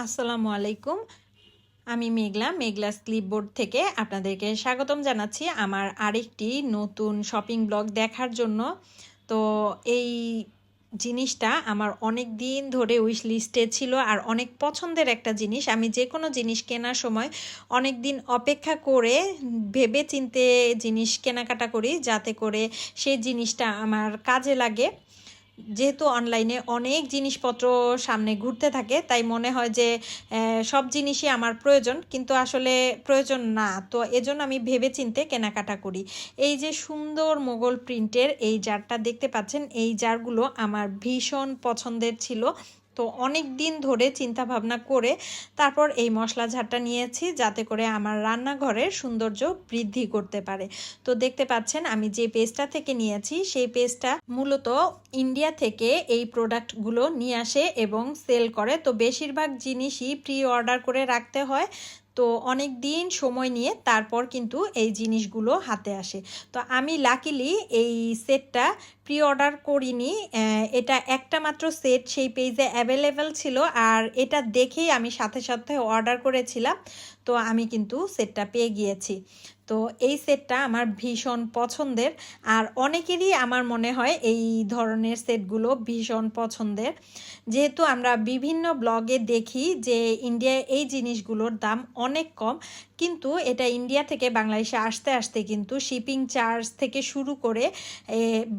আসসালামু আলাইকুম। আমি মেঘলা ক্লিপবোর্ড থেকে আপনাদেরকে স্বাগতম জানাচ্ছি আমার আরেকটি নতুন শপিং ব্লগ দেখার জন্য। তো এই জিনিসটা আমার অনেক দিন ধরে উইশ লিস্টে ছিল আর অনেক পছন্দের একটা জিনিস। আমি যে কোনো জিনিস কেনার সময় অনেক দিন অপেক্ষা করে ভেবে চিন্তে জিনিস কেনাকাটা করি, যাতে করে সেই জিনিসটা আমার কাজে লাগে। যেহেতু অনলাইনে অনেক জিনিসপত্র সামনে ঘুরতে থাকে, তাই মনে হয় যে সব জিনিসই আমার প্রয়োজন, কিন্তু আসলে প্রয়োজন না। তো এজন্য আমি ভেবে চিন্তে কেনাকাটা করি। এই যে সুন্দর মোগল প্রিন্টের এই জারটা দেখতে পাচ্ছেন, এই জারগুলো আমার ভীষণ পছন্দের ছিল। তো অনেক দিন ধরে চিন্তা ভাবনা করে তারপর এই মশলা ঝাড়টা নিয়েছি, যাতে করে আমার রান্নাঘরের সৌন্দর্য বৃদ্ধি করতে পারে। তো দেখতে পাচ্ছেন আমি যে পেজটা থেকে নিয়েছি, সেই পেজটা মূলত ইন্ডিয়া থেকে এই প্রোডাক্টগুলো নিয়ে আসে এবং সেল করে। তো বেশিরভাগ জিনিসই প্রি অর্ডার করে রাখতে হয়, তো অনেক দিন সময় নিয়ে তারপর কিন্তু এই জিনিসগুলো হাতে আসে। তো আমি লাকিলি এই সেটটা প্রি অর্ডার করিনি, এটা একটা মাত্র সেট সেই পেজে অ্যাভেলেবেল ছিল, আর এটা দেখেই আমি সাথে সাথে অর্ডার করেছিলাম। তো আমি কিন্তু সেটটা পেয়ে গিয়েছি। তো এই সেটটা আমার ভীষণ পছন্দের, আর অনেকেরই আমার মনে হয় এই ধরনের সেটগুলো ভীষণ পছন্দের। যেহেতু আমরা বিভিন্ন ব্লগে দেখি যে ইন্ডিয়ায় এই জিনিসগুলোর দাম অনেক কম, কিন্তু এটা ইন্ডিয়া থেকে বাংলাদেশে আসতে আসতে কিন্তু শিপিং চার্জ থেকে শুরু করে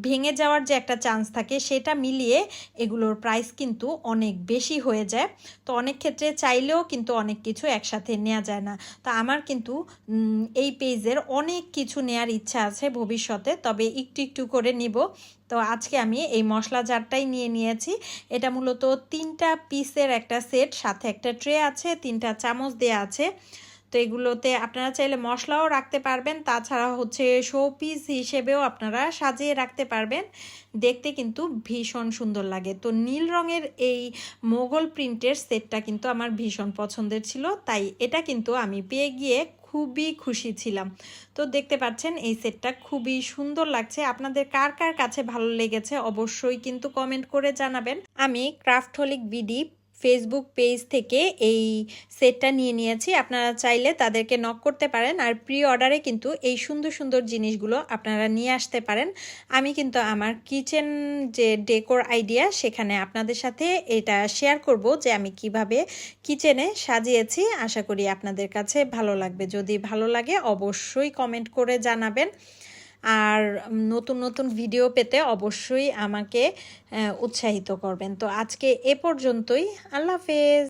ভেঙে যাওয়ার যে একটা চান্স থাকে, সেটা মিলিয়ে এগুলোর প্রাইস কিন্তু অনেক বেশি হয়ে যায়। তো অনেক ক্ষেত্রে চাইলেও কিন্তু অনেক কিছু একসাথে নেওয়া যায় না। তো আমার কিন্তু এই পেজের অনেক কিছু নেয়ার ইচ্ছা আছে ভবিষ্যতে, তবে একটু একটু করে নিব। তো আজকে আমি এই মশলা জারটাই নিয়েছি। এটা মূলত 3টা পিসের একটা সেট, সাথে একটা ট্রে আছে, 3টা চামচ দেয়া আছে। তো এগুলোতে আপনারা চাইলে মশলাও রাখতে পারবেন, তাছাড়া হচ্ছে শো পিস হিসেবেও আপনারা সাজিয়ে রাখতে পারবেন। দেখতে কিন্তু ভীষণ সুন্দর লাগে। তো নীল রঙের এই মোগল প্রিন্টের সেটটা কিন্তু আমার ভীষণ পছন্দের ছিল, তাই এটা কিন্তু আমি পেয়ে গিয়ে খুবই খুশি ছিলাম। তো দেখতে পাচ্ছেন এই সেটটা খুবই সুন্দর লাগছে। আপনাদের কার কার কাছে ভালো লেগেছে অবশ্যই কিন্তু কমেন্ট করে জানাবেন। আমি ক্রাফটহলিক বিডি ফেসবুক পেজ থেকে এই সেটটা নিয়েছি। আপনারা চাইলে তাদেরকে নক করতে পারেন, আর প্রি অর্ডারে কিন্তু এই সুন্দর সুন্দর জিনিসগুলো আপনারা নিয়ে আসতে পারেন। আমি কিন্তু আমার কিচেন যে ডেকোর আইডিয়া, সেখানে আপনাদের সাথে এটা শেয়ার করব যে আমি কিভাবে কিচেনে সাজিয়েছি। আশা করি আপনাদের কাছে ভালো লাগবে। যদি ভালো লাগে অবশ্যই কমেন্ট করে জানাবেন, আর নতুন নতুন ভিডিও পেতে অবশ্যই আমাকে উৎসাহিত করবেন। তো আজকে এ পর্যন্তই। আল্লাহ হাফেজ।